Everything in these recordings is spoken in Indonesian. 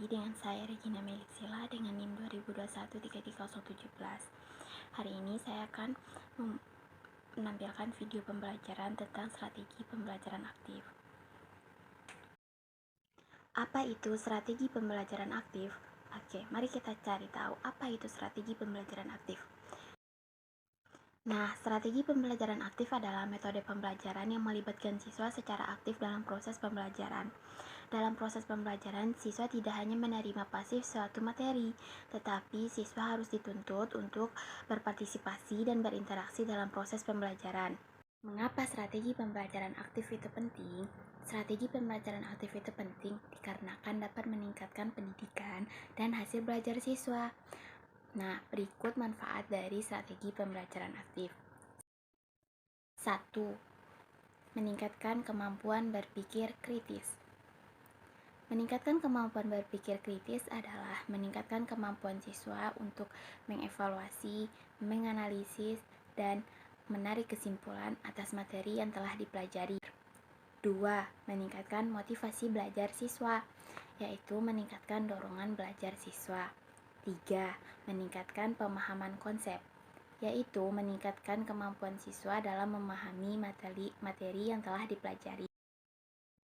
dengan saya Regina Melisila dengan NIM 2021-33017. Hari ini saya akan menampilkan video pembelajaran tentang strategi pembelajaran aktif. Apa itu strategi pembelajaran aktif? Oke, mari kita cari tahu apa itu strategi pembelajaran aktif. Nah, strategi pembelajaran aktif adalah metode pembelajaran yang melibatkan siswa secara aktif dalam proses pembelajaran. Dalam proses pembelajaran, siswa tidak hanya menerima pasif suatu materi, tetapi siswa harus dituntut untuk berpartisipasi dan berinteraksi dalam proses pembelajaran. Mengapa strategi pembelajaran aktif itu penting? Strategi pembelajaran aktif itu penting dikarenakan dapat meningkatkan pendidikan dan hasil belajar siswa. Nah, berikut manfaat dari strategi pembelajaran aktif. 1. Meningkatkan kemampuan berpikir kritis. Meningkatkan kemampuan berpikir kritis adalah meningkatkan kemampuan siswa untuk mengevaluasi, menganalisis, dan menarik kesimpulan atas materi yang telah dipelajari. 2. Meningkatkan motivasi belajar siswa, yaitu meningkatkan dorongan belajar siswa. 3. Meningkatkan pemahaman konsep, yaitu meningkatkan kemampuan siswa dalam memahami materi yang telah dipelajari.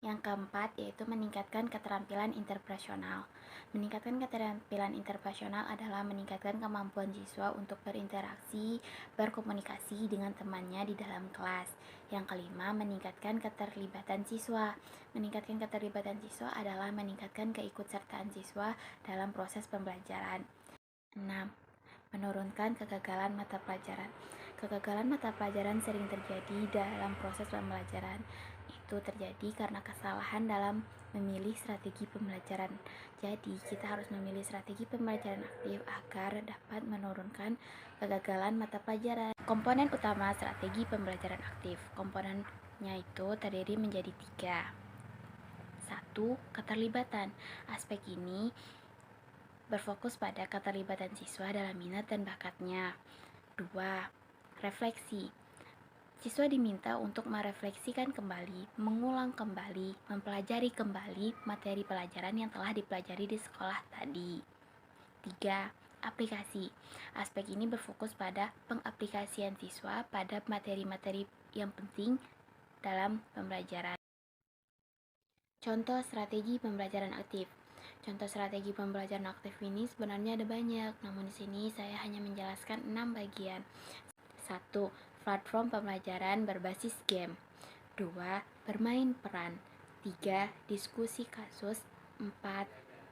Yang keempat, yaitu meningkatkan keterampilan interpersonal. Meningkatkan keterampilan interpersonal adalah meningkatkan kemampuan siswa untuk berinteraksi, berkomunikasi dengan temannya di dalam kelas. Yang kelima, meningkatkan keterlibatan siswa. Meningkatkan keterlibatan siswa adalah meningkatkan keikutsertaan siswa dalam proses pembelajaran. 6. Menurunkan kegagalan mata pelajaran. Kegagalan mata pelajaran sering terjadi dalam proses pembelajaran. Itu terjadi karena kesalahan dalam memilih strategi pembelajaran. Jadi, kita harus memilih strategi pembelajaran aktif agar dapat menurunkan kegagalan mata pelajaran. Komponen utama strategi pembelajaran aktif. Komponennya itu terdiri menjadi 3. 1. Keterlibatan. Aspek ini berfokus pada keterlibatan siswa dalam minat dan bakatnya. 2. Refleksi. Siswa diminta untuk merefleksikan kembali, mengulang kembali, mempelajari kembali materi pelajaran yang telah dipelajari di sekolah tadi. 3. Aplikasi. Aspek ini berfokus pada pengaplikasian siswa pada materi-materi yang penting dalam pembelajaran. Contoh strategi pembelajaran aktif. Contoh strategi pembelajaran aktif ini sebenarnya ada banyak, namun di sini saya hanya menjelaskan 6 bagian. 1. Platform pembelajaran berbasis game. 2. Bermain peran. 3. Diskusi kasus. 4.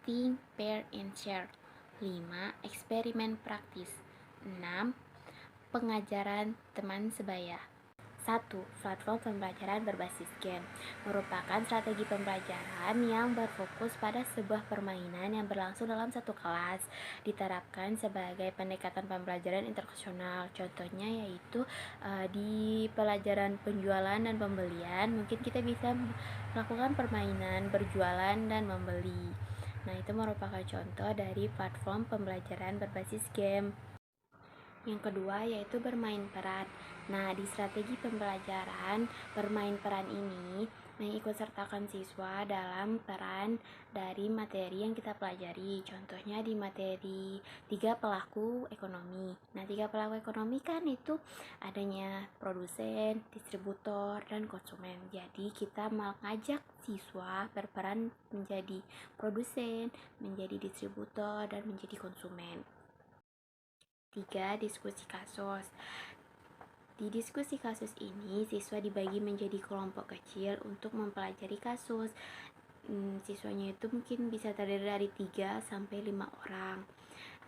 Think, pair, and share. 5. Eksperimen praktis. 6. Pengajaran teman sebaya. 1. Platform pembelajaran berbasis game merupakan strategi pembelajaran yang berfokus pada sebuah permainan yang berlangsung dalam satu kelas, diterapkan sebagai pendekatan pembelajaran interpersonal. Contohnya yaitu di pelajaran penjualan dan pembelian, mungkin kita bisa melakukan permainan berjualan dan membeli. Nah, itu merupakan contoh dari platform pembelajaran berbasis game. Yang kedua yaitu bermain peran. Nah, di strategi pembelajaran bermain peran ini mengikutsertakan siswa dalam peran dari materi yang kita pelajari. Contohnya di materi 3 pelaku ekonomi. Nah, 3 pelaku ekonomi kan itu adanya produsen, distributor, dan konsumen. Jadi kita mengajak siswa berperan menjadi produsen, menjadi distributor, dan menjadi konsumen. 3. Diskusi kasus. Di diskusi kasus ini, siswa dibagi menjadi kelompok kecil untuk mempelajari kasus. Siswanya itu mungkin bisa terdiri dari 3 sampai 5 orang.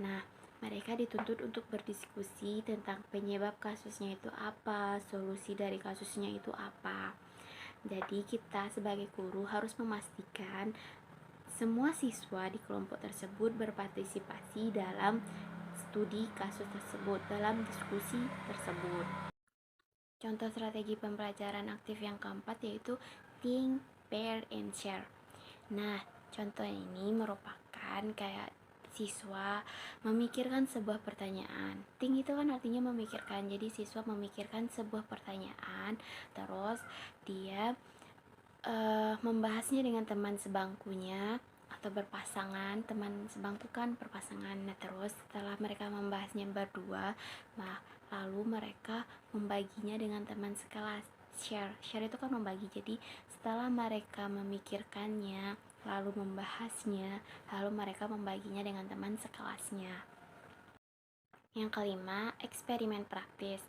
Nah, mereka dituntut untuk berdiskusi tentang penyebab kasusnya itu apa, solusi dari kasusnya itu apa. Jadi, kita sebagai guru harus memastikan semua siswa di kelompok tersebut berpartisipasi dalam studi kasus tersebut, dalam diskusi tersebut. Contoh strategi pembelajaran aktif yang keempat yaitu think, pair, and share. Nah, contoh ini merupakan kayak siswa memikirkan sebuah pertanyaan. Think itu kan artinya memikirkan. Jadi siswa memikirkan sebuah pertanyaan, terus dia membahasnya dengan teman sebangkunya atau berpasangan, teman sebangku kan berpasangan. Nah, terus setelah mereka membahasnya berdua, lalu mereka membaginya dengan teman sekelas. Share itu kan membagi. Jadi setelah mereka memikirkannya, lalu membahasnya, lalu mereka membaginya dengan teman sekelasnya. Yang kelima, eksperimen praktis.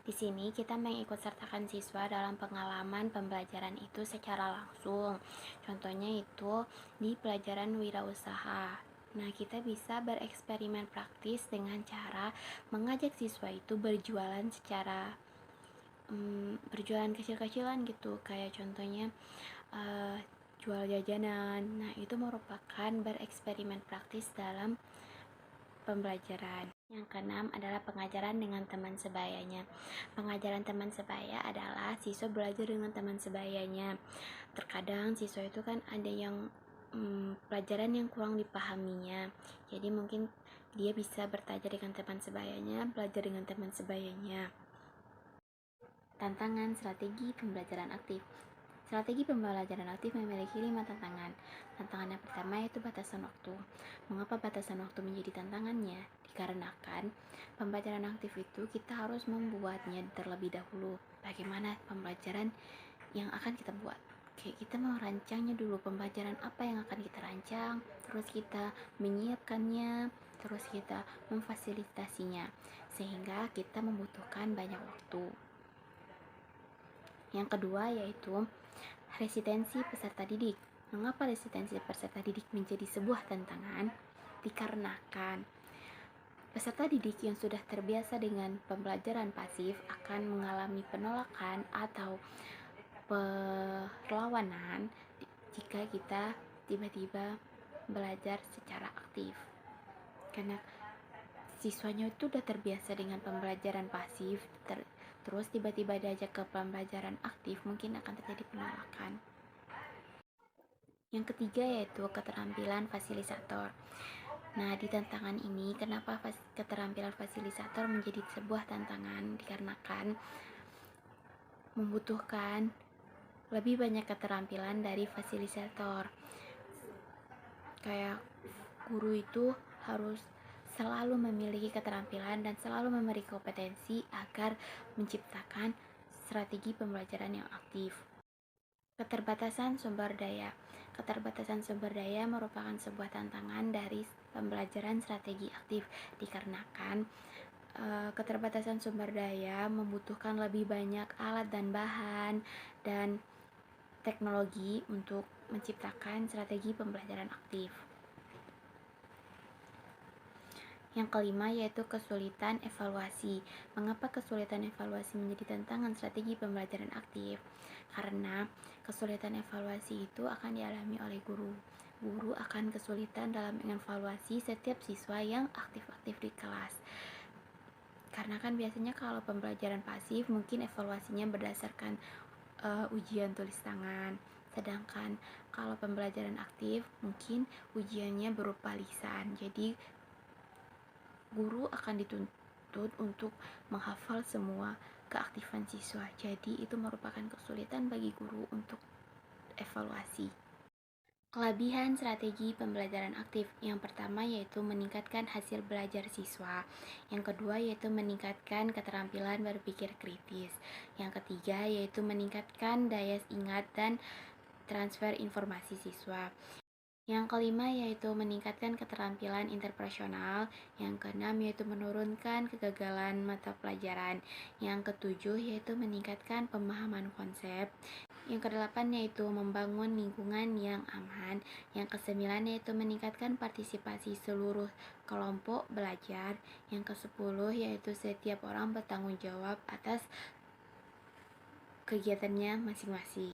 Di sini kita mengikut sertakan siswa dalam pengalaman pembelajaran itu secara langsung. Contohnya itu di pelajaran wirausaha. Nah, kita bisa bereksperimen praktis dengan cara mengajak siswa itu berjualan kecil-kecilan gitu. Kayak contohnya jual jajanan. Nah, itu merupakan bereksperimen praktis dalam pembelajaran. Yang keenam adalah pengajaran dengan teman sebayanya. Pengajaran teman sebaya adalah siswa belajar dengan teman sebayanya. Terkadang siswa itu kan ada yang pelajaran yang kurang dipahaminya. Jadi mungkin dia bisa bertanya dengan teman sebayanya, belajar dengan teman sebayanya. Tantangan strategi pembelajaran aktif. Strategi pembelajaran aktif memiliki 5 tantangan. Tantangan yang pertama yaitu batasan waktu. Mengapa batasan waktu menjadi tantangannya? Dikarenakan pembelajaran aktif itu kita harus membuatnya terlebih dahulu. Bagaimana pembelajaran yang akan kita buat? Oke, kita merancangnya dulu, pembelajaran apa yang akan kita rancang, terus kita menyiapkannya, terus kita memfasilitasinya, sehingga kita membutuhkan banyak waktu. Yang kedua yaitu resistensi peserta didik. Mengapa resistensi peserta didik menjadi sebuah tantangan? Dikarenakan peserta didik yang sudah terbiasa dengan pembelajaran pasif akan mengalami penolakan atau perlawanan jika kita tiba-tiba belajar secara aktif. Karena siswanya itu udah terbiasa dengan pembelajaran pasif, terus tiba-tiba diajak ke pembelajaran aktif, mungkin akan terjadi penolakan. Yang ketiga yaitu keterampilan fasilitator. Nah, di tantangan ini kenapa keterampilan fasilitator menjadi sebuah tantangan? Dikarenakan membutuhkan lebih banyak keterampilan dari fasilitator. Kayak guru itu harus selalu memiliki keterampilan dan selalu memberi kompetensi agar menciptakan strategi pembelajaran yang aktif. Keterbatasan sumber daya. Keterbatasan sumber daya merupakan sebuah tantangan dari pembelajaran strategi aktif, dikarenakan keterbatasan sumber daya membutuhkan lebih banyak alat dan bahan dan teknologi untuk menciptakan strategi pembelajaran aktif. Yang kelima yaitu kesulitan evaluasi. Mengapa kesulitan evaluasi menjadi tantangan strategi pembelajaran aktif? Karena kesulitan evaluasi itu akan dialami oleh guru. Guru akan kesulitan dalam mengevaluasi setiap siswa yang aktif-aktif di kelas. Karena kan biasanya kalau pembelajaran pasif mungkin evaluasinya berdasarkan ujian tulis tangan. Sedangkan kalau pembelajaran aktif mungkin ujiannya berupa lisan. Jadi guru akan dituntut untuk menghafal semua keaktifan siswa. Jadi itu merupakan kesulitan bagi guru untuk evaluasi. Kelebihan strategi pembelajaran aktif. Yang pertama yaitu meningkatkan hasil belajar siswa. Yang kedua yaitu meningkatkan keterampilan berpikir kritis. Yang ketiga yaitu meningkatkan daya ingat dan transfer informasi siswa. Yang kelima yaitu meningkatkan keterampilan interpersonal. Yang keenam yaitu menurunkan kegagalan mata pelajaran. Yang ketujuh yaitu meningkatkan pemahaman konsep. Yang kedelapan yaitu membangun lingkungan yang aman. Yang kesembilan yaitu meningkatkan partisipasi seluruh kelompok belajar. Yang kesepuluh yaitu setiap orang bertanggung jawab atas kegiatannya masing-masing.